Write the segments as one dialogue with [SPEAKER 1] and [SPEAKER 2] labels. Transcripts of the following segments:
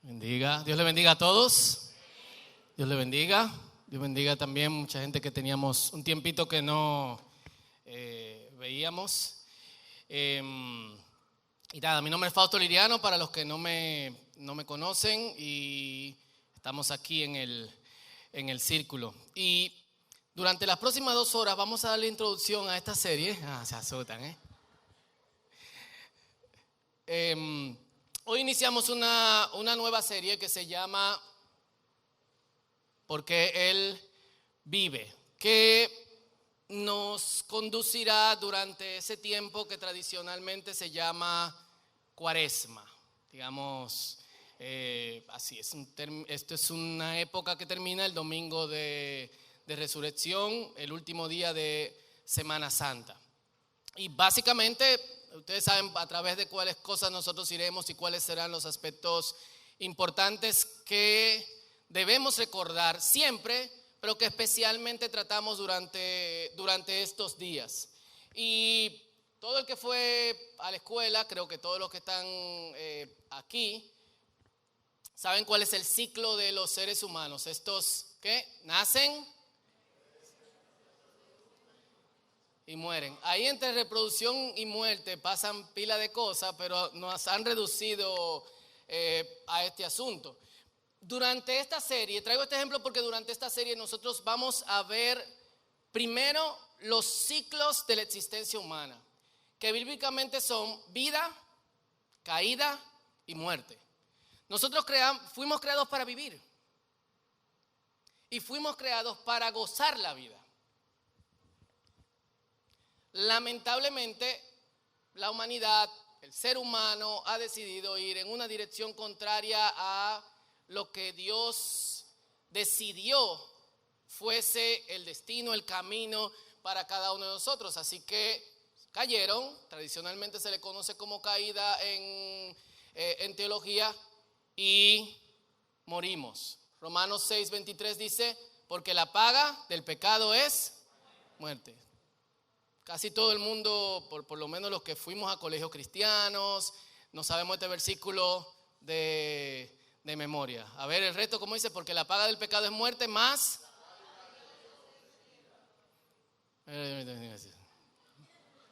[SPEAKER 1] Bendiga. Dios le bendiga a todos. Dios le bendiga. Dios bendiga también mucha gente que teníamos un tiempito que no veíamos. Y nada, mi nombre es Fausto Liriano, para los que no me conocen, y estamos aquí en el círculo. Y durante las próximas 2 horas vamos a darle introducción a esta serie. Se azotan, Hoy iniciamos una nueva serie que se llama Porque Él Vive, que nos conducirá durante ese tiempo que tradicionalmente se llama Cuaresma. Digamos, así es. Esto es una época que termina el domingo de Resurrección, el último día de Semana Santa. Y básicamente, ustedes saben a través de cuáles cosas nosotros iremos y cuáles serán los aspectos importantes que debemos recordar siempre, pero que especialmente tratamos durante estos días. Y todo el que fue a la escuela, creo que todos los que están aquí, saben cuál es el ciclo de los seres humanos. Estos que nacen y mueren. Ahí entre reproducción y muerte pasan pila de cosas, pero nos han reducido a este asunto. Durante esta serie, traigo este ejemplo porque durante esta serie nosotros vamos a ver primero los ciclos de la existencia humana, que bíblicamente son vida, caída y muerte. Nosotros fuimos creados para vivir y fuimos creados para gozar la vida. Lamentablemente, la humanidad, el ser humano, ha decidido ir en una dirección contraria a lo que Dios decidió fuese el destino, el camino para cada uno de nosotros. Así que cayeron, tradicionalmente se le conoce como caída en teología, y morimos. Romanos 6:23 dice, porque la paga del pecado es muerte. Casi todo el mundo, por lo menos los que fuimos a colegios cristianos, no sabemos este versículo de memoria. A ver el resto, ¿cómo dice? Porque la paga del pecado es muerte, más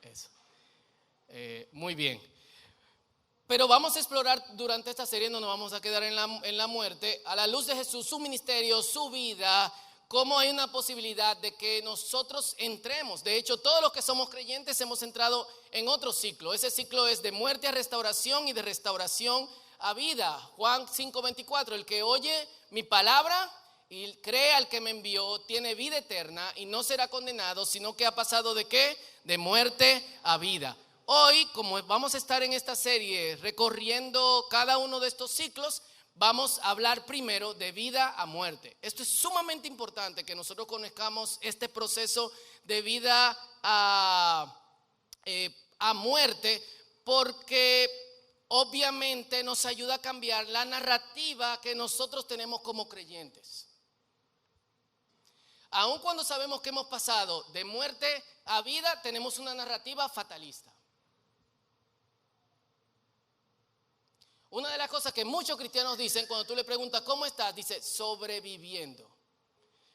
[SPEAKER 1] eso. Muy bien. Pero vamos a explorar durante esta serie, no nos vamos a quedar en la muerte, a la luz de Jesús, su ministerio, su vida, cómo hay una posibilidad de que nosotros entremos. De hecho, todos los que somos creyentes hemos entrado en otro ciclo. Ese ciclo es de muerte a restauración y de restauración a vida. Juan 5:24, el que oye mi palabra y cree al que me envió tiene vida eterna y no será condenado, sino que ha pasado ¿de qué? De muerte a vida. Hoy, como vamos a estar en esta serie recorriendo cada uno de estos ciclos, vamos a hablar primero de vida a muerte. Esto es sumamente importante, que nosotros conozcamos este proceso de vida a muerte, porque obviamente nos ayuda a cambiar la narrativa que nosotros tenemos como creyentes. Aun cuando sabemos que hemos pasado de muerte a vida, tenemos una narrativa fatalista. Una de las cosas que muchos cristianos dicen cuando tú le preguntas ¿cómo estás? Dice sobreviviendo.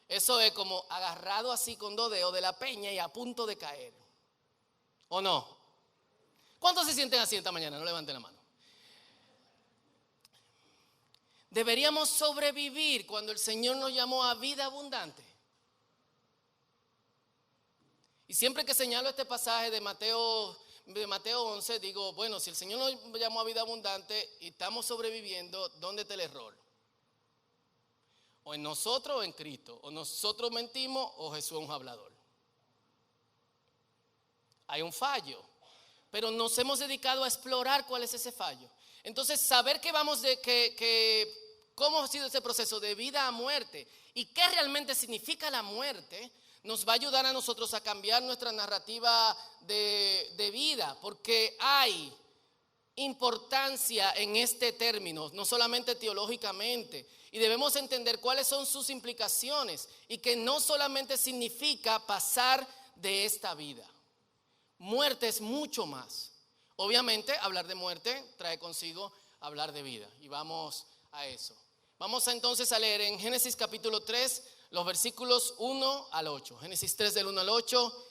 [SPEAKER 1] Eso es como agarrado así con 2 dedos de la peña y a punto de caer. ¿O no? ¿Cuántos se sienten así esta mañana? No levanten la mano. Deberíamos sobrevivir cuando el Señor nos llamó a vida abundante. Y siempre que señalo este pasaje de Mateo 11, digo, bueno, si el Señor nos llamó a vida abundante y estamos sobreviviendo, ¿dónde está el error? O en nosotros o en Cristo. O nosotros mentimos o Jesús es un hablador. Hay un fallo, pero nos hemos dedicado a explorar cuál es ese fallo. Entonces, saber que cómo ha sido ese proceso de vida a muerte y qué realmente significa la muerte, nos va a ayudar a nosotros a cambiar nuestra narrativa de vida, porque hay importancia en este término, no solamente teológicamente, y debemos entender cuáles son sus implicaciones y que no solamente significa pasar de esta vida. Muerte es mucho más. Obviamente, hablar de muerte trae consigo hablar de vida, y vamos a eso. Vamos entonces a leer en Génesis capítulo 3, los versículos 1 al 8. Génesis 3 del 1 al 8.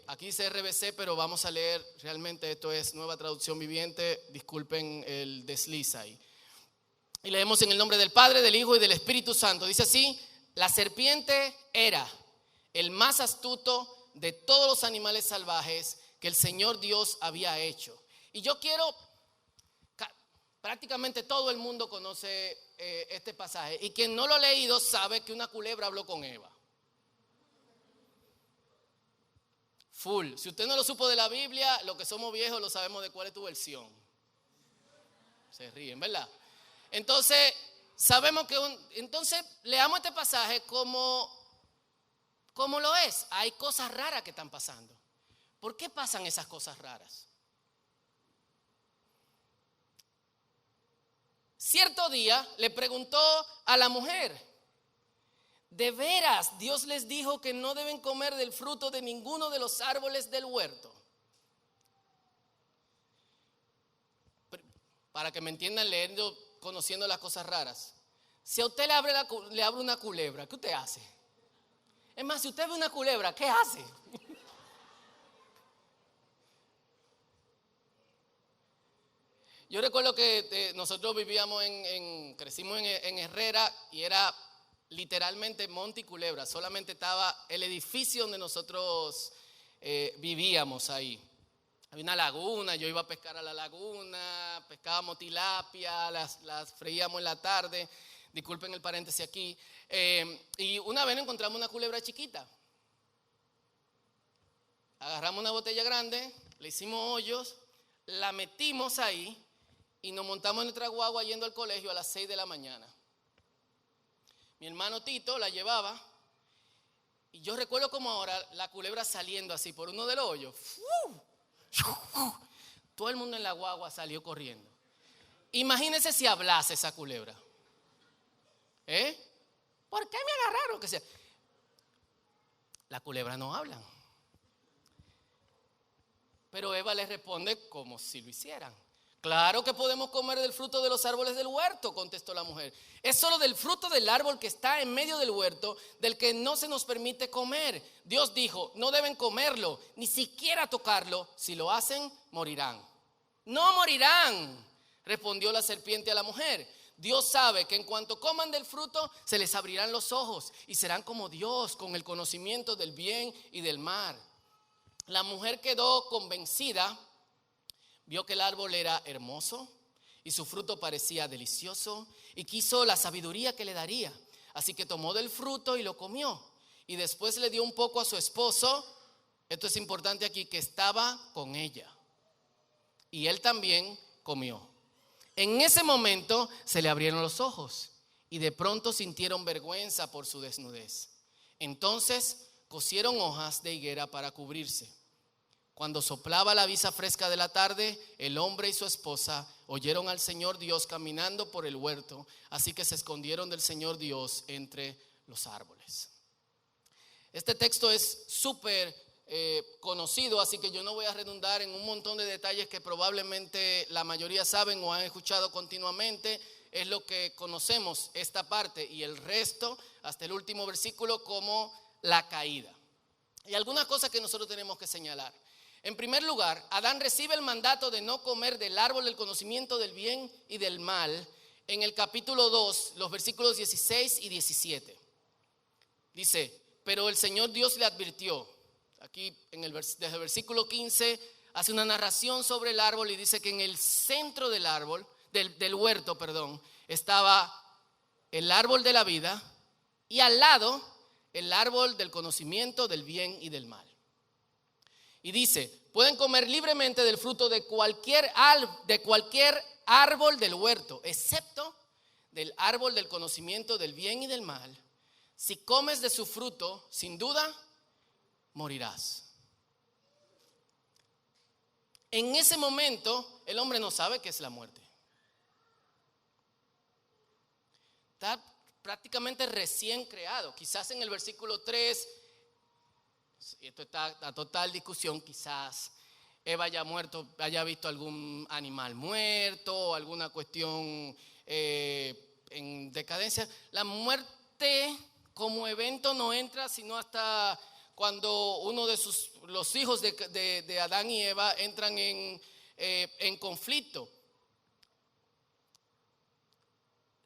[SPEAKER 1] Aquí dice RBC, pero vamos a leer, realmente esto es Nueva Traducción Viviente, disculpen el desliz ahí. Y leemos en el nombre del Padre, del Hijo y del Espíritu Santo. Dice así: la serpiente era el más astuto de todos los animales salvajes que el Señor Dios había hecho. Y yo quiero, prácticamente todo el mundo conoce este pasaje, y quien no lo ha leído sabe que una culebra habló con Eva. Full. Si usted no lo supo de la Biblia, los que somos viejos lo sabemos de cuál es tu versión. Se ríen, ¿verdad? Entonces, sabemos que entonces leamos este pasaje como lo es. Hay cosas raras que están pasando. ¿Por qué pasan esas cosas raras? Cierto día le preguntó a la mujer: ¿de veras Dios les dijo que no deben comer del fruto de ninguno de los árboles del huerto? Para que me entiendan, leyendo, conociendo las cosas raras. Si a usted le abre una culebra, ¿qué usted hace? Es más, si usted ve una culebra, ¿qué hace? Yo recuerdo que nosotros vivíamos crecimos en Herrera, y era literalmente monte y culebra. Solamente estaba el edificio donde nosotros vivíamos ahí. Había una laguna, yo iba a pescar a la laguna, pescábamos tilapia, las freíamos en la tarde. Disculpen el paréntesis aquí. Y una vez encontramos una culebra chiquita. Agarramos una botella grande, le hicimos hoyos, la metimos ahí y nos montamos en nuestra guagua yendo al colegio a las 6 de la mañana. Mi hermano Tito la llevaba, y yo recuerdo como ahora la culebra saliendo así por uno de los hoyos. Todo el mundo en la guagua salió corriendo. Imagínense si hablase esa culebra. ¿Por qué me agarraron? Que sea. Las culebras no hablan. Pero Eva les responde como si lo hicieran. Claro que podemos comer del fruto de los árboles del huerto, contestó la mujer. Es solo del fruto del árbol que está en medio del huerto del que no se nos permite comer. Dios dijo: no deben comerlo, ni siquiera tocarlo. Si lo hacen, morirán. No morirán, respondió la serpiente a la mujer. Dios sabe que en cuanto coman del fruto, se les abrirán los ojos y serán como Dios, con el conocimiento del bien y del mal. La mujer quedó convencida. Vio que el árbol era hermoso y su fruto parecía delicioso, y quiso la sabiduría que le daría. Así que tomó del fruto y lo comió, y después le dio un poco a su esposo. Esto es importante aquí, que estaba con ella, y él también comió. En ese momento se le abrieron los ojos, y de pronto sintieron vergüenza por su desnudez. Entonces cosieron hojas de higuera para cubrirse. Cuando soplaba la brisa fresca de la tarde, el hombre y su esposa oyeron al Señor Dios caminando por el huerto, así que se escondieron del Señor Dios entre los árboles. Este texto es súper conocido, así que yo no voy a redundar en un montón de detalles que probablemente la mayoría saben o han escuchado continuamente. Es lo que conocemos, esta parte, y el resto, hasta el último versículo, como la caída. Y algunas cosas que nosotros tenemos que señalar. En primer lugar, Adán recibe el mandato de no comer del árbol del conocimiento del bien y del mal en el capítulo 2, los versículos 16 y 17. Dice: pero el Señor Dios le advirtió. Aquí desde el versículo 15 hace una narración sobre el árbol y dice que en el centro del árbol, del huerto, estaba el árbol de la vida, y al lado el árbol del conocimiento del bien y del mal. Y dice: pueden comer libremente del fruto de cualquier árbol del huerto, excepto del árbol del conocimiento del bien y del mal. Si comes de su fruto, sin duda, morirás. En ese momento, el hombre no sabe qué es la muerte. Está prácticamente recién creado. Quizás en el versículo 3... esto está a total discusión, quizás Eva haya visto algún animal muerto, alguna cuestión decadencia. La muerte como evento no entra sino hasta cuando uno de los hijos de Adán y Eva entran en conflicto.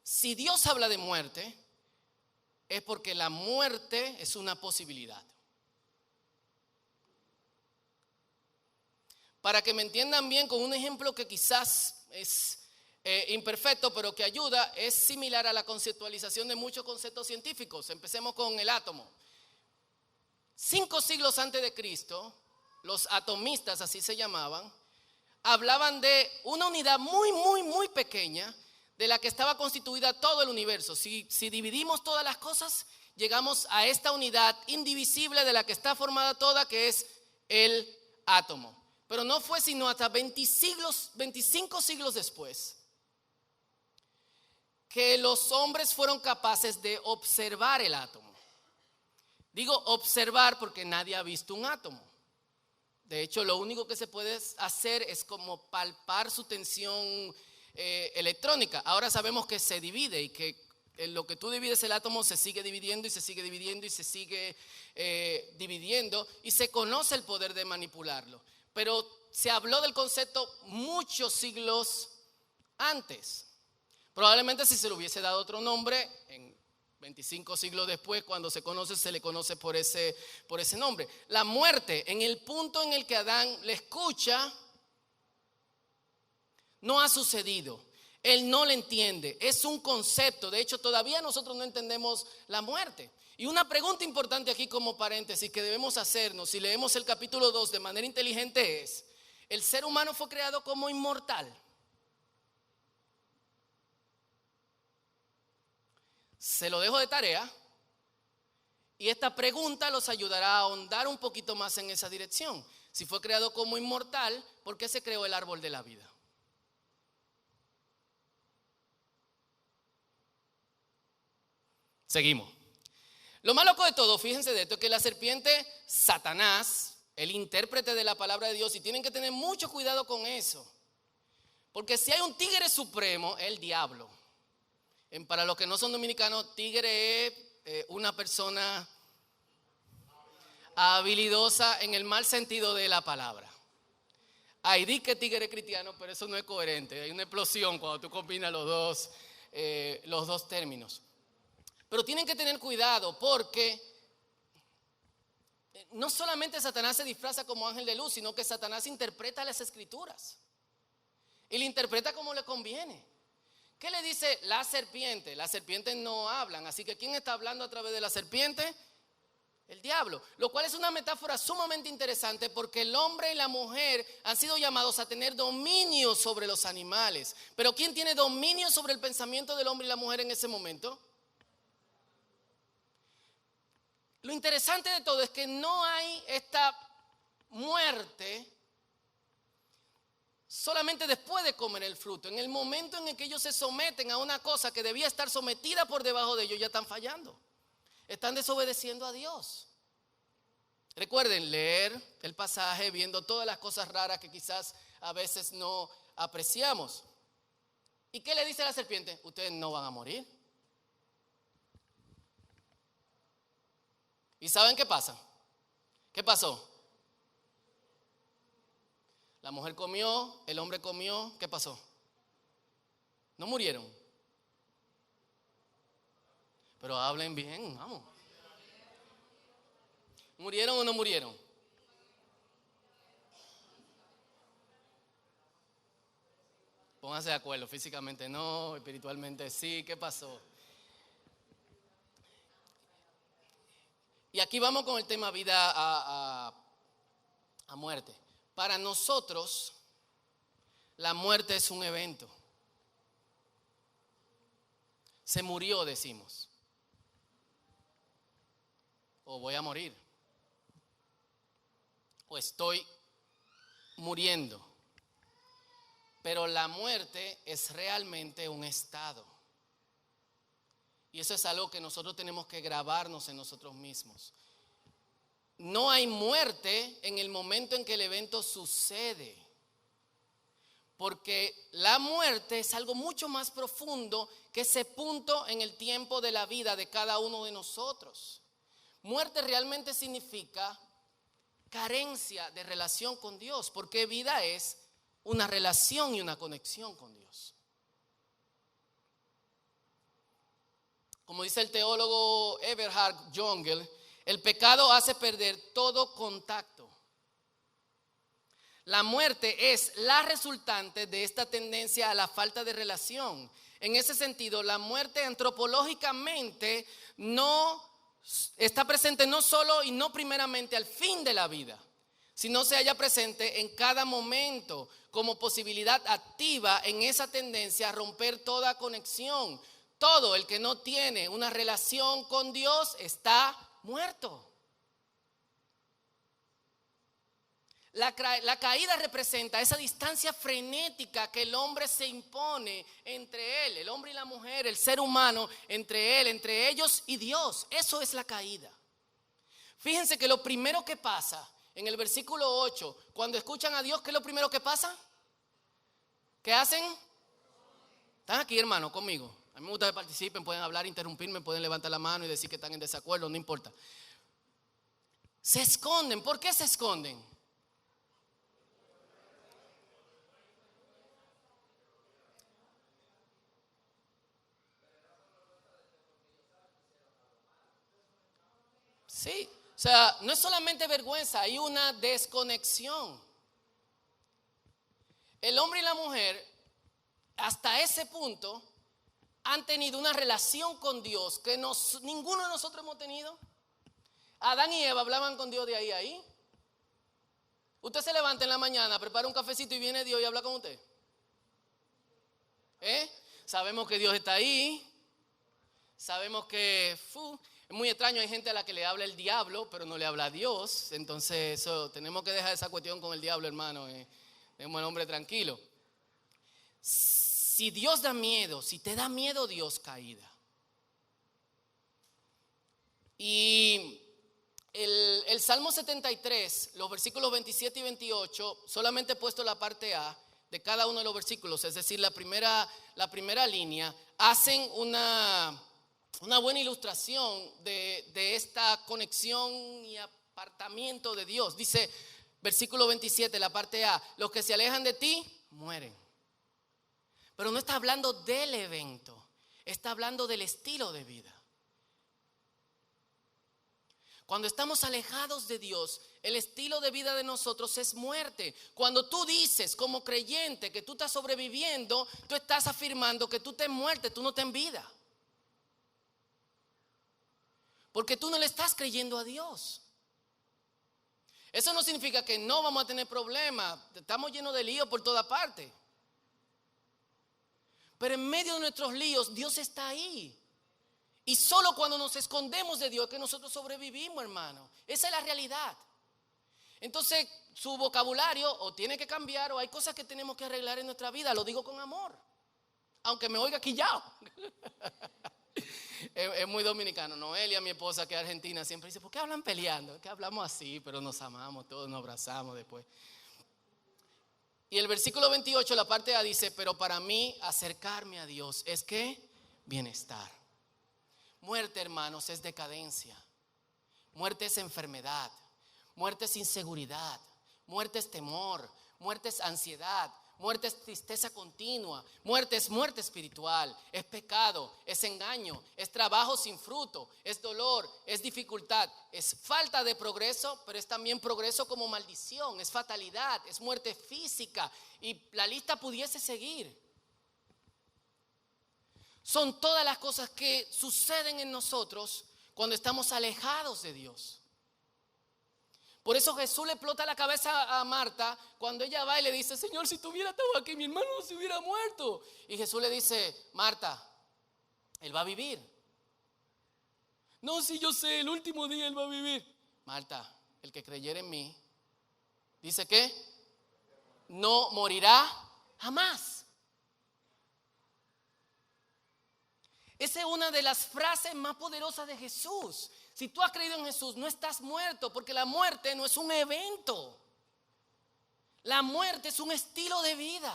[SPEAKER 1] Si Dios habla de muerte, es porque la muerte es una posibilidad. Para que me entiendan bien, con un ejemplo que quizás es imperfecto, pero que ayuda, es similar a la conceptualización de muchos conceptos científicos. Empecemos con el átomo. 5 siglos antes de Cristo, los atomistas, así se llamaban, hablaban de una unidad muy, muy, muy pequeña de la que estaba constituida todo el universo. Si dividimos todas las cosas, llegamos a esta unidad indivisible de la que está formada toda, que es el átomo. Pero no fue sino hasta 25 siglos después que los hombres fueron capaces de observar el átomo. Digo observar porque nadie ha visto un átomo. De hecho, lo único que se puede hacer es como palpar su tensión electrónica. Ahora sabemos que se divide y que en lo que tú divides el átomo se sigue dividiendo y se sigue dividiendo y se sigue dividiendo, y se conoce el poder de manipularlo. Pero se habló del concepto muchos siglos antes. Probablemente si se le hubiese dado otro nombre, en 25 siglos después, cuando se conoce, se le conoce por ese nombre. La muerte, en el punto en el que Adán le escucha, no ha sucedido. Él no le entiende. Es un concepto. De hecho, todavía nosotros no entendemos la muerte. Y una pregunta importante aquí como paréntesis que debemos hacernos si leemos el capítulo 2 de manera inteligente es: ¿el ser humano fue creado como inmortal? Se lo dejo de tarea, y esta pregunta los ayudará a ahondar un poquito más en esa dirección. Si fue creado como inmortal, ¿por qué se creó el árbol de la vida? Seguimos. Lo más loco de todo, fíjense de esto, es que la serpiente, Satanás, el intérprete de la palabra de Dios, y tienen que tener mucho cuidado con eso, porque si hay un tigre supremo, el diablo. Para los que no son dominicanos, tigre es una persona habilidosa en el mal sentido de la palabra. Hay di que tigre es cristiano, pero eso no es coherente. Hay una explosión cuando tú combinas los dos términos. Pero tienen que tener cuidado, porque no solamente Satanás se disfraza como ángel de luz, sino que Satanás interpreta las escrituras y le interpreta como le conviene. ¿Qué le dice la serpiente? Las serpientes no hablan, así que ¿quién está hablando a través de la serpiente? El diablo. Lo cual es una metáfora sumamente interesante, porque el hombre y la mujer han sido llamados a tener dominio sobre los animales. Pero ¿quién tiene dominio sobre el pensamiento del hombre y la mujer en ese momento? Lo interesante de todo es que no hay esta muerte solamente después de comer el fruto. En el momento en el que ellos se someten a una cosa que debía estar sometida por debajo de ellos, ya están fallando. Están desobedeciendo a Dios. Recuerden leer el pasaje viendo todas las cosas raras que quizás a veces no apreciamos. ¿Y qué le dice la serpiente? Ustedes no van a morir. ¿Y saben qué pasa? ¿Qué pasó? La mujer comió, el hombre comió, ¿qué pasó? No murieron. Pero hablen bien, vamos. ¿Murieron o no murieron? Pónganse de acuerdo, físicamente no, espiritualmente sí, ¿qué pasó? Y aquí vamos con el tema vida a muerte. Para nosotros, la muerte es un evento. Se murió, decimos. O voy a morir. O estoy muriendo. Pero la muerte es realmente un estado. Y eso es algo que nosotros tenemos que grabarnos en nosotros mismos. No hay muerte en el momento en que el evento sucede. Porque la muerte es algo mucho más profundo que ese punto en el tiempo de la vida de cada uno de nosotros. Muerte realmente significa carencia de relación con Dios, porque vida es una relación y una conexión con Dios. Como dice el teólogo Eberhard Jungel, el pecado hace perder todo contacto. La muerte es la resultante de esta tendencia a la falta de relación. En ese sentido, la muerte antropológicamente no está presente no solo y no primeramente al fin de la vida, sino se halla presente en cada momento como posibilidad activa en esa tendencia a romper toda conexión. Todo el que no tiene una relación con Dios está muerto. La caída representa esa distancia frenética que el hombre se impone entre él, el hombre y la mujer, el ser humano, entre él, entre ellos y Dios. Eso es la caída. Fíjense que lo primero que pasa en el versículo 8, cuando escuchan a Dios, ¿qué es lo primero que pasa? ¿Qué hacen? ¿Están aquí, hermano, conmigo? A mí me gusta que participen, pueden hablar, interrumpirme, pueden levantar la mano y decir que están en desacuerdo, no importa. Se esconden. ¿Por qué se esconden? Sí, o sea, no es solamente vergüenza, hay una desconexión. El hombre y la mujer, hasta ese punto, han tenido una relación con Dios que ninguno de nosotros hemos tenido. Adán y Eva hablaban con Dios de ahí a ahí. Usted se levanta en la mañana, prepara un cafecito y viene Dios y habla con usted. Sabemos que Dios está ahí. Sabemos que es muy extraño, hay gente a la que le habla el diablo, pero no le habla a Dios. Entonces tenemos que dejar esa cuestión con el diablo, hermano. Es un hombre tranquilo. Si Dios da miedo, si te da miedo Dios, caída. Y el Salmo 73, los versículos 27 y 28, solamente he puesto la parte A de cada uno de los versículos, es decir, la primera línea, hacen una buena ilustración de esta conexión y apartamiento de Dios. Dice, versículo 27, la parte A, los que se alejan de ti, mueren. Pero no está hablando del evento, está hablando del estilo de vida. Cuando estamos alejados de Dios, el estilo de vida de nosotros es muerte. Cuando tú dices como creyente que tú estás sobreviviendo, tú estás afirmando que tú te muerte, tú no te en vida. Porque tú no le estás creyendo a Dios. Eso no significa que no vamos a tener problemas. Estamos llenos de líos por toda parte. Pero en medio de nuestros líos, Dios está ahí. Y solo cuando nos escondemos de Dios es que nosotros sobrevivimos, hermano. Esa es la realidad. Entonces, su vocabulario o tiene que cambiar o hay cosas que tenemos que arreglar en nuestra vida. Lo digo con amor. Aunque me oiga quillao. Es muy dominicano. Noelia, mi esposa, que es argentina, siempre dice, ¿por qué hablan peleando? Es que hablamos así, pero nos amamos, todos nos abrazamos después. Y el versículo 28, la parte A dice, pero para mí acercarme a Dios es que bienestar. Muerte, hermanos, es decadencia. Muerte es enfermedad. Muerte es inseguridad. Muerte es temor. Muerte es ansiedad. Muerte es tristeza continua. Muerte es muerte espiritual. Es pecado, es engaño, es trabajo sin fruto, es dolor, es dificultad, es falta de progreso, pero es también progreso como maldición, es fatalidad, es muerte física y la lista pudiese seguir. Son todas las cosas que suceden en nosotros cuando estamos alejados de Dios. Por eso Jesús le explota la cabeza a Marta cuando ella va y le dice, Señor, si tú hubieras estado aquí, mi hermano no se hubiera muerto. Y Jesús le dice, Marta, él va a vivir. No, si yo sé, el último día él va a vivir. Marta, el que creyera en mí, dice que no morirá jamás. Esa es una de las frases más poderosas de Jesús. Si tú has creído en Jesús, no estás muerto, porque la muerte no es un evento. La muerte es un estilo de vida.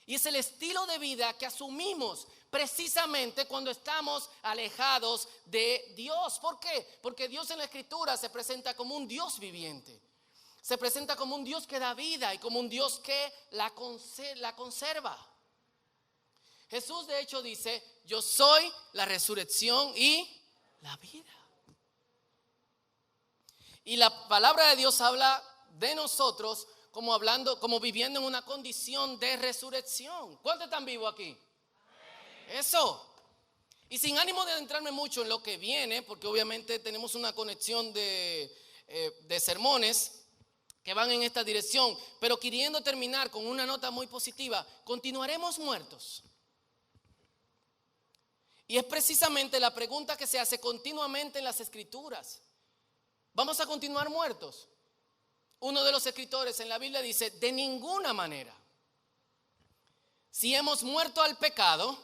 [SPEAKER 1] Y es el estilo de vida que asumimos precisamente cuando estamos alejados de Dios. ¿Por qué? Porque Dios en la Escritura se presenta como un Dios viviente. Se presenta como un Dios que da vida y como un Dios que la conserva. Jesús de hecho dice: yo soy la resurrección y la vida. Y la palabra de Dios habla de nosotros como viviendo en una condición de resurrección. ¿Cuántos están vivos aquí? Eso. Y sin ánimo de adentrarme mucho en lo que viene, porque obviamente tenemos una conexión de sermones que van en esta dirección, pero queriendo terminar con una nota muy positiva, continuaremos muertos. Y es precisamente la pregunta que se hace continuamente en las Escrituras. ¿Vamos a continuar muertos? Uno de los escritores en la Biblia dice: de ninguna manera. Si hemos muerto al pecado,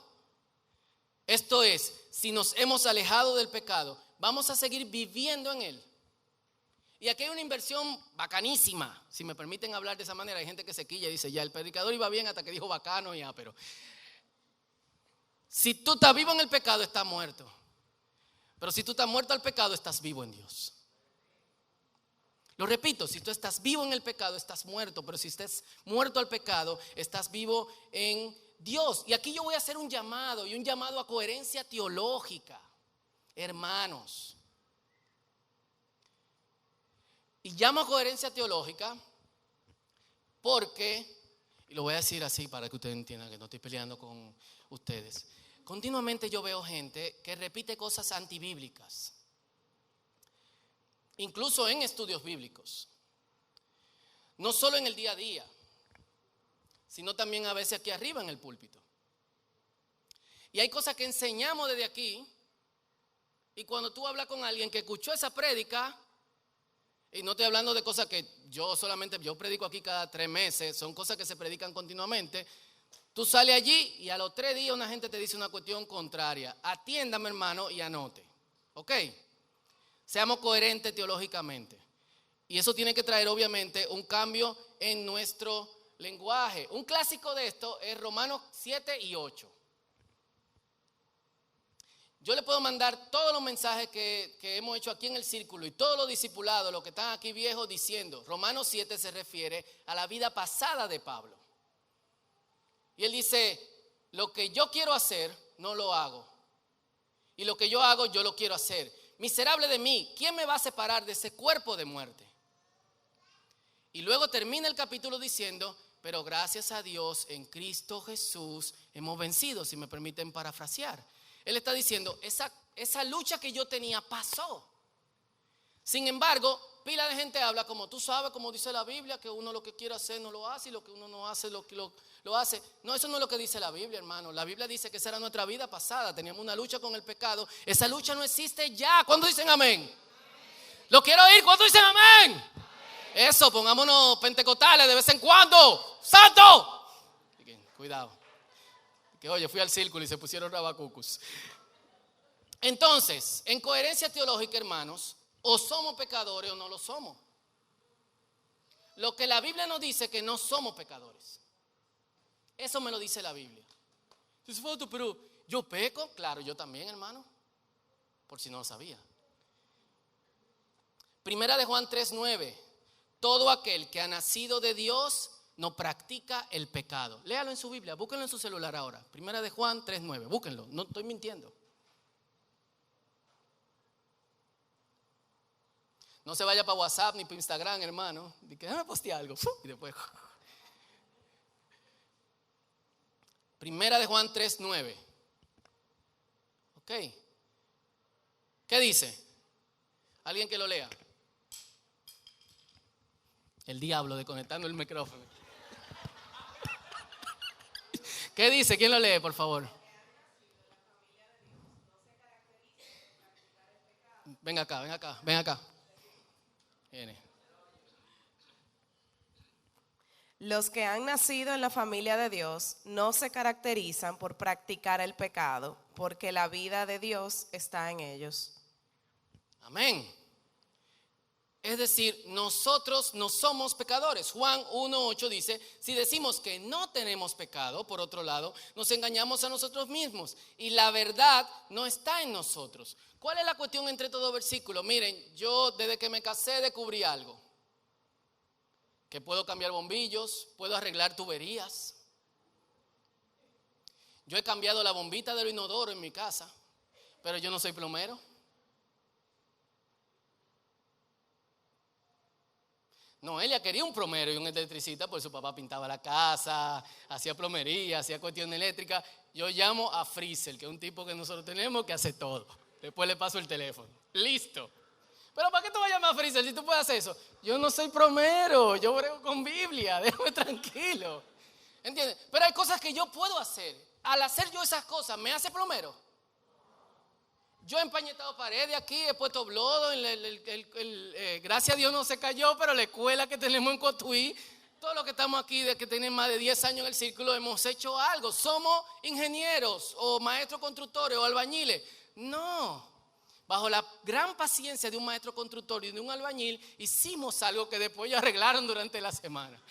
[SPEAKER 1] esto es, si nos hemos alejado del pecado, vamos a seguir viviendo en él. Y aquí hay una inversión bacanísima, si me permiten hablar de esa manera. Hay gente que se quilla y dice: ya, el predicador iba bien hasta que dijo bacano, ya, pero si tú estás vivo en el pecado, estás muerto. Pero si tú estás muerto al pecado, estás vivo en Dios. Lo repito, si tú estás vivo en el pecado, estás muerto. Pero si estás muerto al pecado, estás vivo en Dios. Y aquí yo voy a hacer un llamado, y un llamado a coherencia teológica, hermanos. Y llamo a coherencia teológica porque, y lo voy a decir así para que ustedes entiendan que no estoy peleando con ustedes, continuamente yo veo gente que repite cosas antibíblicas, incluso en estudios bíblicos, no solo en el día a día, sino también a veces aquí arriba en el púlpito. Y hay cosas que enseñamos desde aquí, y cuando tú hablas con alguien que escuchó esa prédica, y no estoy hablando de cosas que yo predico aquí cada 3 meses, son cosas que se predican continuamente. Tú sales allí y a los 3 días una gente te dice una cuestión contraria. Atiéndame, hermano, y anote. ¿Ok? Seamos coherentes teológicamente. Y eso tiene que traer obviamente un cambio en nuestro lenguaje. Un clásico de esto es Romanos 7 y 8. Yo le puedo mandar todos los mensajes que hemos hecho aquí en el círculo y todos los discipulados, los que están aquí viejos, diciendo: Romanos 7 se refiere a la vida pasada de Pablo. Y él dice: lo que yo quiero hacer, no lo hago. Y lo que yo hago, yo lo quiero hacer. Miserable de mí, ¿quién me va a separar de ese cuerpo de muerte? Y luego termina el capítulo diciendo: pero gracias a Dios en Cristo Jesús hemos vencido, si me permiten parafrasear. Él está diciendo: esa lucha que yo tenía pasó. Sin embargo, pila de gente habla como: tú sabes, como dice la Biblia, que uno lo que quiere hacer no lo hace, y lo que uno no hace lo hace. No, eso no es lo que dice la Biblia, hermano. La Biblia dice que esa era nuestra vida pasada. Teníamos una lucha con el pecado. Esa lucha no existe ya. ¿Cuándo dicen amén? Amén. Lo quiero oír. ¿Cuándo dicen amén? Amén. Eso, pongámonos pentecostales de vez en cuando. ¡Santo! Cuidado. Que oye, fui al círculo y se pusieron rabacucus. Entonces, en coherencia teológica, hermanos, o somos pecadores o no lo somos. Lo que la Biblia nos dice que no somos pecadores. Eso me lo dice la Biblia. Entonces, pero yo peco. Claro, yo también, hermano. Por si no lo sabía. Primera de Juan 3:9. Todo aquel que ha nacido de Dios no practica el pecado. Léalo en su Biblia, búsquenlo en su celular ahora. Primera de Juan 3:9, búsquenlo, no estoy mintiendo. No se vaya para WhatsApp ni para Instagram, hermano. Dice, déjame postear algo. Y después. Primera de Juan 3:9. Ok. ¿Qué dice? Alguien que lo lea. El diablo desconectando el micrófono. ¿Qué dice? ¿Quién lo lee, por favor? Ven acá. Viene.
[SPEAKER 2] Los que han nacido en la familia de Dios no se caracterizan por practicar el pecado, porque la vida de Dios está en ellos.
[SPEAKER 1] Amén. Es decir, nosotros no somos pecadores. Juan 1:8 dice, si decimos que no tenemos pecado, por otro lado, nos engañamos a nosotros mismos y la verdad no está en nosotros. ¿Cuál es la cuestión entre todo versículo? Miren, yo desde que me casé descubrí algo. Que puedo cambiar bombillos, puedo arreglar tuberías. Yo he cambiado la bombita del inodoro en mi casa, pero yo no soy plomero. Noelia quería un plomero y un electricista, porque su papá pintaba la casa, hacía plomería, hacía cuestión eléctrica. Yo llamo a Freezer, que es un tipo que nosotros tenemos que hace todo. Después le paso el teléfono. Listo. Pero ¿para qué tú vas a llamar a Freezer si tú puedes hacer eso? Yo no soy plomero, yo brego con Biblia, déjame tranquilo. ¿Entiendes? Pero hay cosas que yo puedo hacer. Al hacer yo esas cosas, ¿me hace plomero? Yo he empañetado paredes aquí, he puesto blodo, gracias a Dios no se cayó, pero la escuela que tenemos en Cotuí, todos los que estamos aquí, de que tienen más de 10 años en el círculo, hemos hecho algo. Somos ingenieros o maestros constructores o albañiles. No, bajo la gran paciencia de un maestro constructor y de un albañil, hicimos algo que después ya arreglaron durante la semana.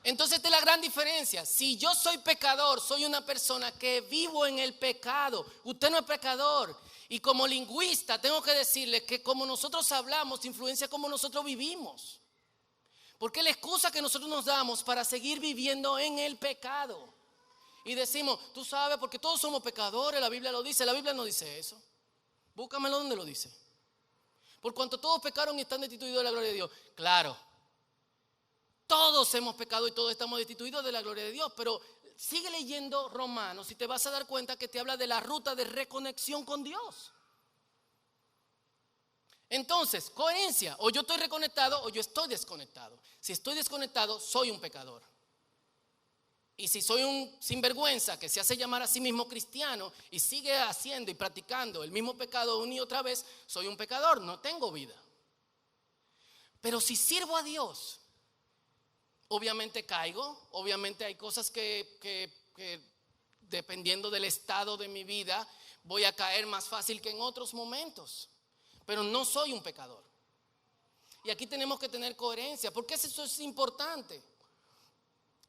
[SPEAKER 1] Entonces esta es la gran diferencia. Si yo soy pecador, soy una persona que vivo en el pecado. Usted no es pecador. Y como lingüista tengo que decirle que como nosotros hablamos, influencia como nosotros vivimos. Porque es la excusa que nosotros nos damos para seguir viviendo en el pecado. Y decimos, tú sabes, porque todos somos pecadores, la Biblia lo dice. La Biblia no dice eso. Búscamelo donde lo dice. Por cuanto todos pecaron y están destituidos de la gloria de Dios. Claro. Todos hemos pecado y todos estamos destituidos de la gloria de Dios, pero sigue leyendo Romanos y te vas a dar cuenta que te habla de la ruta de reconexión con Dios. Entonces, coherencia, o yo estoy reconectado o yo estoy desconectado. Si estoy desconectado, soy un pecador. Y si soy un sinvergüenza que se hace llamar a sí mismo cristiano y sigue haciendo y practicando el mismo pecado una y otra vez, soy un pecador, no tengo vida. Pero si sirvo a Dios, obviamente caigo, obviamente hay cosas que dependiendo del estado de mi vida voy a caer más fácil que en otros momentos, pero no soy un pecador. Y aquí tenemos que tener coherencia. ¿Por qué eso es importante?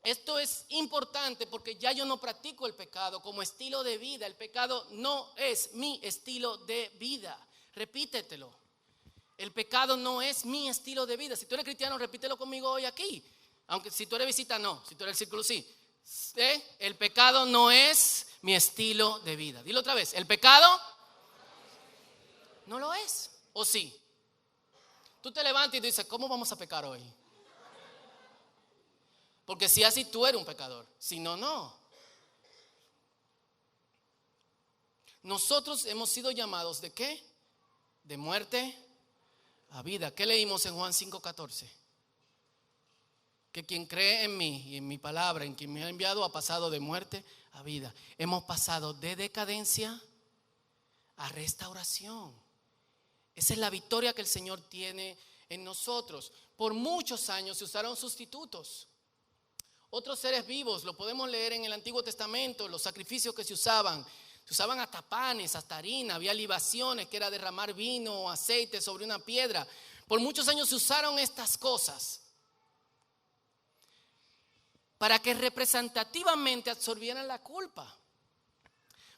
[SPEAKER 1] Esto es importante porque ya yo no practico el pecado como estilo de vida. El pecado no es mi estilo de vida. Repítetelo. El pecado no es mi estilo de vida. Si tú eres cristiano, repítelo conmigo hoy aquí. Aunque si tú eres visita, no. Si tú eres el círculo, sí. El pecado no es mi estilo de vida. Dilo otra vez. El pecado no lo es. ¿O sí? Tú te levantas y dices, ¿cómo vamos a pecar hoy? Porque si así tú eres un pecador. Si no, no. Nosotros hemos sido llamados ¿de qué? De muerte a vida. ¿Qué leímos en Juan 5:14? Que quien cree en mí y en mi palabra, en quien me ha enviado, ha pasado de muerte a vida. Hemos pasado de decadencia a restauración. Esa es la victoria que el Señor tiene en nosotros. Por muchos años se usaron sustitutos. Otros seres vivos, lo podemos leer en el Antiguo Testamento, los sacrificios que se usaban hasta panes, hasta harina, había libaciones que era derramar vino o aceite sobre una piedra. Por muchos años se usaron estas cosas para que representativamente absorbieran la culpa.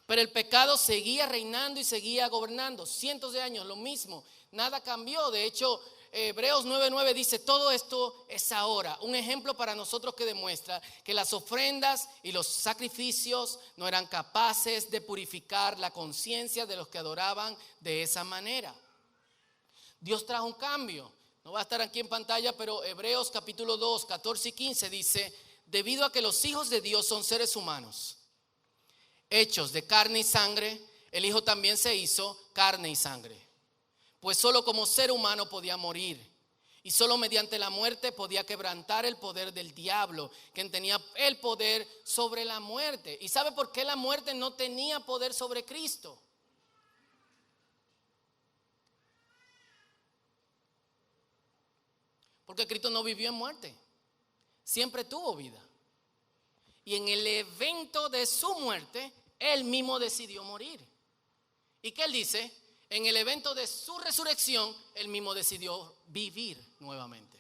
[SPEAKER 1] Pero el pecado seguía reinando y seguía gobernando. Cientos de años, lo mismo, nada cambió. De hecho, Hebreos 9:9 dice, todo esto es ahora. Un ejemplo para nosotros que demuestra que las ofrendas y los sacrificios no eran capaces de purificar la conciencia de los que adoraban de esa manera. Dios trajo un cambio. No va a estar aquí en pantalla, pero Hebreos capítulo 2, 14 y 15 dice, debido a que los hijos de Dios son seres humanos, hechos de carne y sangre, el Hijo también se hizo carne y sangre. Pues solo como ser humano podía morir. Y solo mediante la muerte podía quebrantar el poder del diablo, quien tenía el poder sobre la muerte. ¿Y sabe por qué la muerte no tenía poder sobre Cristo? Porque Cristo no vivió en muerte. Siempre tuvo vida. Y en el evento de su muerte, Él mismo decidió morir. ¿Y qué Él dice? en el evento de su resurrección, Él mismo decidió vivir nuevamente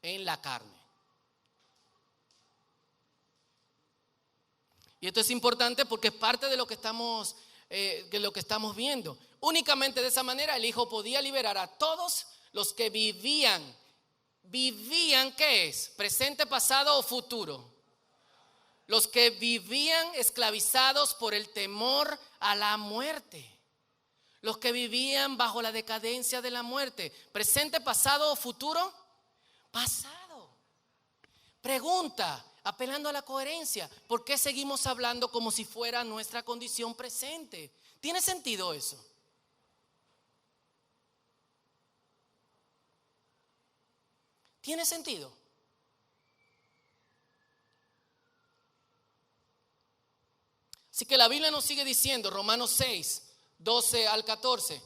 [SPEAKER 1] en la carne. Y esto es importante porque es parte de lo que estamos viendo. Únicamente de esa manera el Hijo podía liberar a todos los que vivían, ¿qué es? ¿Presente, pasado o futuro? Los que vivían esclavizados por el temor a la muerte. Los que vivían bajo la decadencia de la muerte. ¿Presente, pasado o futuro? Pasado. Pregunta, apelando a la coherencia, ¿por qué seguimos hablando como si fuera nuestra condición presente? ¿Tiene sentido eso? ¿Tiene sentido? Así que la Biblia nos sigue diciendo, Romanos 6, 12 al 14,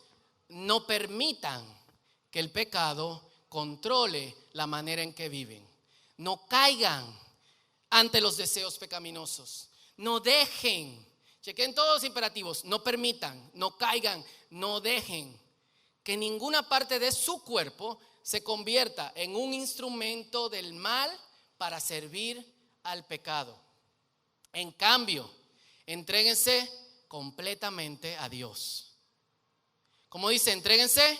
[SPEAKER 1] no permitan que el pecado controle la manera en que viven. No caigan ante los deseos pecaminosos. No dejen, chequen todos los imperativos, no permitan, no caigan, no dejen que ninguna parte de su cuerpo se convierta en un instrumento del mal para servir al pecado. En cambio, entréguense completamente a Dios. Como dice, entréguense.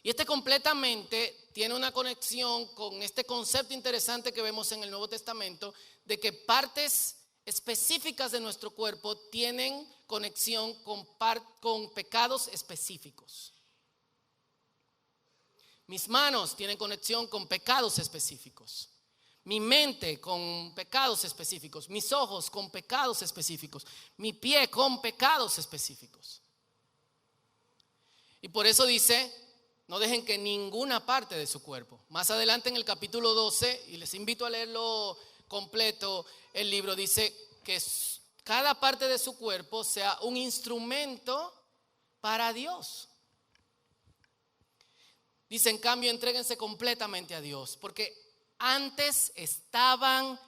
[SPEAKER 1] Y este completamente tiene una conexión con este concepto interesante que vemos en el Nuevo Testamento, de que partes específicas de nuestro cuerpo tienen conexión con pecados específicos. Mis manos tienen conexión con pecados específicos. Mi mente con pecados específicos. Mis ojos con pecados específicos. Mi pie con pecados específicos. Y por eso dice, no dejen que ninguna parte de su cuerpo. Más adelante en el capítulo 12, y les invito a leerlo completo, el libro dice que cada parte de su cuerpo sea un instrumento para Dios. Dice, en cambio, entréguense completamente a Dios, porque antes estaban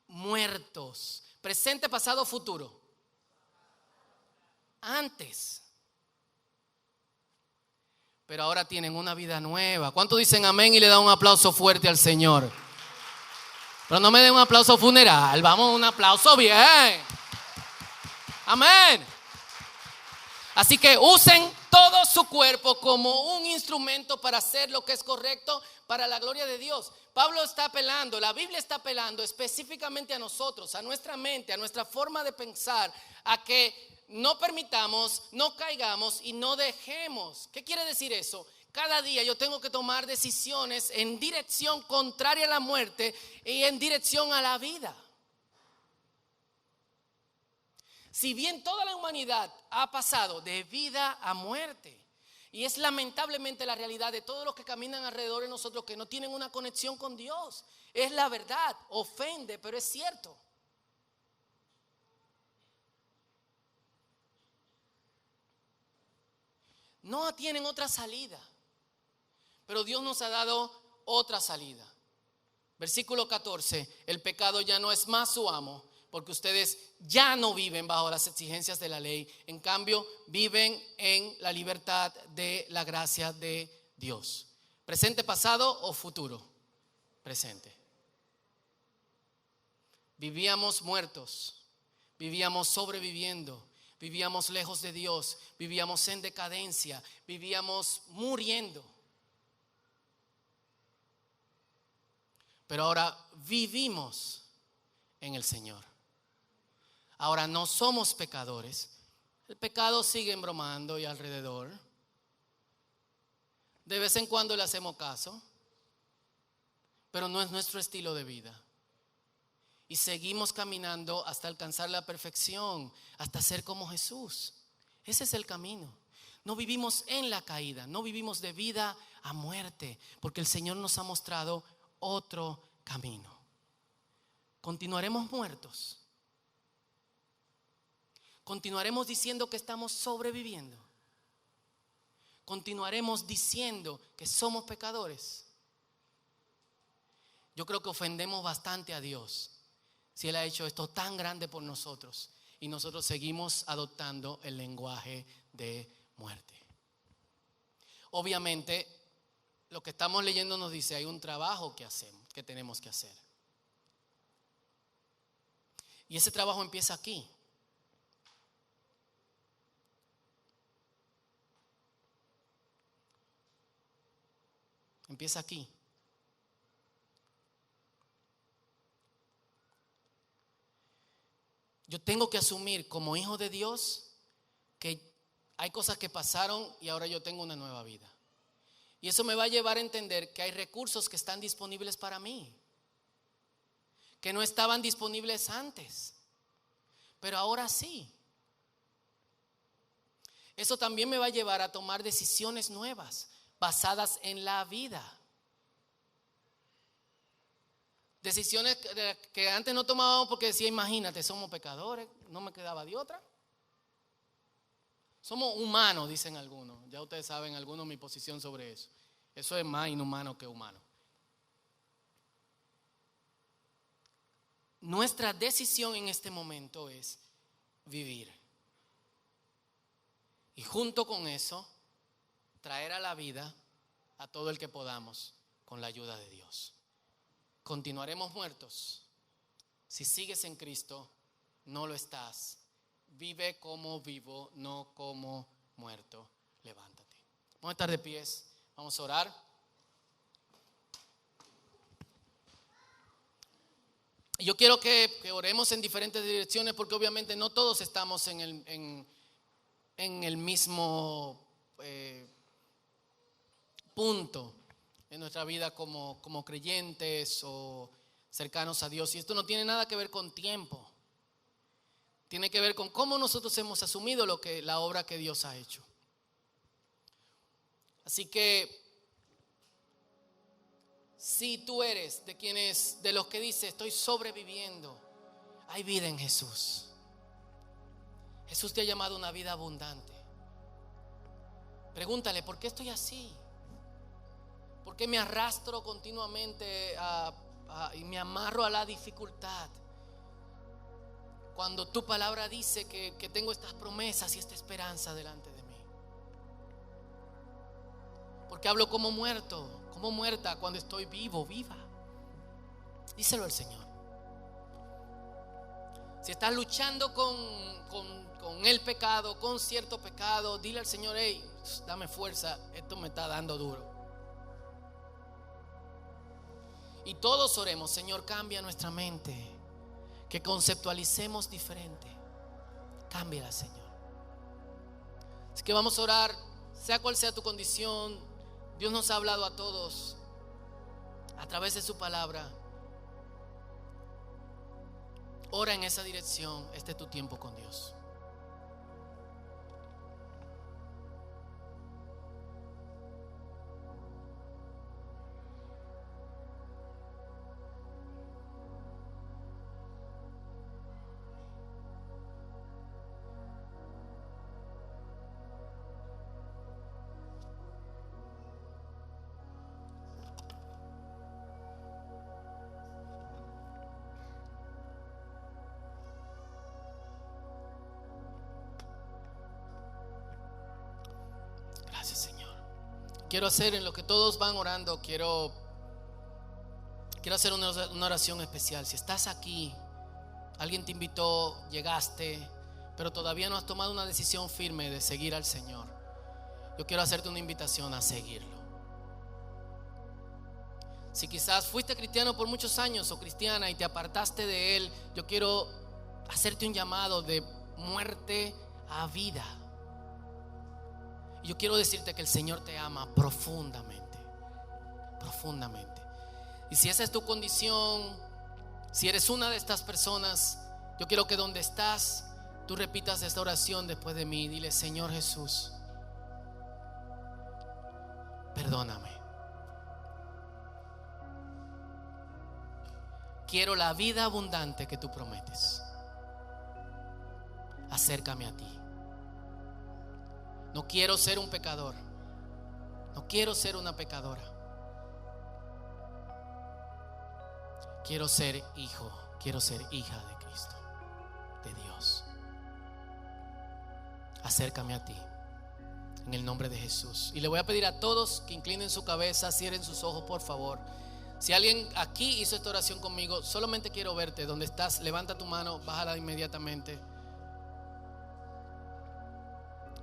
[SPEAKER 1] muertos. Presente, pasado, futuro. Antes. Pero ahora tienen una vida nueva. ¿Cuántos dicen amén y le dan un aplauso fuerte al Señor? Pero no me den un aplauso funeral, vamos, un aplauso bien. Amén. Así que usen todo su cuerpo como un instrumento para hacer lo que es correcto para la gloria de Dios. Pablo está apelando, la Biblia está apelando específicamente a nosotros, a nuestra mente, a nuestra forma de pensar, a que no permitamos, no caigamos y no dejemos. ¿Qué quiere decir eso? Cada día yo tengo que tomar decisiones en dirección contraria a la muerte y en dirección a la vida. Si bien toda la humanidad ha pasado de vida a muerte, y es lamentablemente la realidad de todos los que caminan alrededor de nosotros que no tienen una conexión con Dios. Es la verdad, ofende, pero es cierto. No tienen otra salida, pero Dios nos ha dado otra salida. Versículo 14, el pecado ya no es más su amo, porque ustedes ya no viven bajo las exigencias de la ley. En cambio, viven en la libertad de la gracia de Dios. ¿Presente, pasado o futuro? Presente. Vivíamos muertos, vivíamos sobreviviendo, vivíamos lejos de Dios, vivíamos en decadencia, vivíamos muriendo. Pero ahora vivimos en el Señor. Ahora no somos pecadores. El pecado sigue embromando y alrededor. De vez en cuando le hacemos caso, pero no es nuestro estilo de vida. Y seguimos caminando hasta alcanzar la perfección, hasta ser como Jesús. Ese es el camino. No vivimos en la caída, no vivimos de vida a muerte, porque el Señor nos ha mostrado otro camino. Continuaremos muertos. Continuaremos diciendo que estamos sobreviviendo. Continuaremos diciendo que somos pecadores. Yo creo que ofendemos bastante a Dios si Él ha hecho esto tan grande por nosotros y nosotros seguimos adoptando el lenguaje de muerte. Obviamente, lo que estamos leyendo nos dice, hay un trabajo que tenemos que hacer. Y ese trabajo empieza aquí. Empieza aquí. Yo tengo que asumir como hijo de Dios que hay cosas que pasaron y ahora yo tengo una nueva vida. Y eso me va a llevar a entender que hay recursos que están disponibles para mí, que no estaban disponibles antes, pero ahora sí. Eso también me va a llevar a tomar decisiones nuevas, basadas en la vida. Decisiones que antes no tomábamos porque decía, imagínate, somos pecadores, no me quedaba de otra. Somos humanos, dicen algunos. Ya ustedes saben, algunos, mi posición sobre eso. Eso es más inhumano que humano. Nuestra decisión en este momento es vivir. Y junto con eso, traer a la vida a todo el que podamos con la ayuda de Dios. Continuaremos muertos. Si sigues en Cristo, no lo estás. Vive como vivo, no como muerto. Levántate. Vamos a estar de pies. Vamos a orar. Yo quiero que oremos en diferentes direcciones porque obviamente no todos estamos en el mismo punto en nuestra vida como creyentes o cercanos a Dios. Y esto no tiene nada que ver con tiempo. Tiene que ver con cómo nosotros hemos asumido la obra que Dios ha hecho. Así que si tú eres de los que dice estoy sobreviviendo, hay vida en Jesús. Jesús te ha llamado a una vida abundante. Pregúntale, ¿por qué estoy así? ¿Por qué me arrastro continuamente y me amarro a la dificultad? Cuando tu palabra dice que tengo estas promesas y esta esperanza delante de mí. Porque hablo como muerto, como muerta cuando estoy viva. Díselo al Señor. Si estás luchando con el pecado, con cierto pecado, dile al Señor, hey, dame fuerza, esto me está dando duro. Y todos oremos, Señor, cambia nuestra mente, que conceptualicemos diferente. Cámbiala, Señor. Así que vamos a orar, sea cual sea tu condición. Dios nos ha hablado a todos a través de su palabra. Ora en esa dirección. Este es tu tiempo con Dios. Gracias, Señor. Quiero hacer en lo que todos van orando, quiero hacer una oración especial. Si estás aquí, alguien te invitó, llegaste, pero todavía no has tomado una decisión firme de seguir al Señor, yo quiero hacerte una invitación a seguirlo. Si quizás fuiste cristiano por muchos años o cristiana y te apartaste de Él, yo quiero hacerte un llamado de muerte a vida. Y yo quiero decirte que el Señor te ama profundamente, profundamente. Y si esa es tu condición, si eres una de estas personas, yo quiero que donde estás, tú repitas esta oración después de mí. Dile, Señor Jesús, perdóname. Quiero la vida abundante que tú prometes. Acércame a ti. No quiero ser un pecador. No quiero ser una pecadora. Quiero ser hijo, quiero ser hija de Cristo, de Dios. acércame a ti. En el nombre de Jesús. Y le voy a pedir a todos que inclinen su cabeza, cierren sus ojos, por favor. Si alguien aquí hizo esta oración conmigo, solamente quiero verte. Donde estás, levanta tu mano, bájala inmediatamente.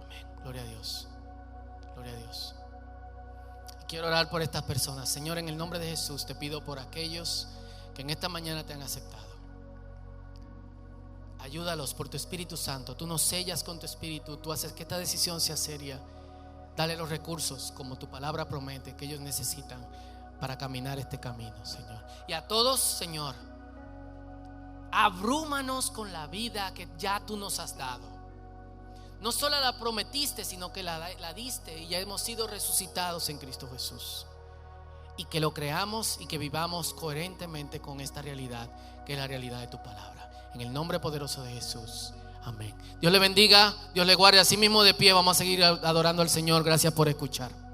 [SPEAKER 1] Amén. Gloria a Dios. Gloria a Dios. Quiero orar por estas personas. Señor, en el nombre de Jesús te pido por aquellos que en esta mañana te han aceptado. Ayúdalos por tu Espíritu Santo. Tú nos sellas con tu Espíritu. Tú haces que esta decisión sea seria. Dale los recursos como tu palabra promete que ellos necesitan para caminar este camino, Señor. Y a todos, Señor, abrúmanos con la vida que ya tú nos has dado. No solo la prometiste, sino que la diste, y ya hemos sido resucitados en Cristo Jesús. Y que lo creamos y que vivamos coherentemente con esta realidad, que es la realidad de tu palabra. En el nombre poderoso de Jesús. Amén. Dios le bendiga, Dios le guarde. Así mismo de pie vamos a seguir adorando al Señor. Gracias por escuchar.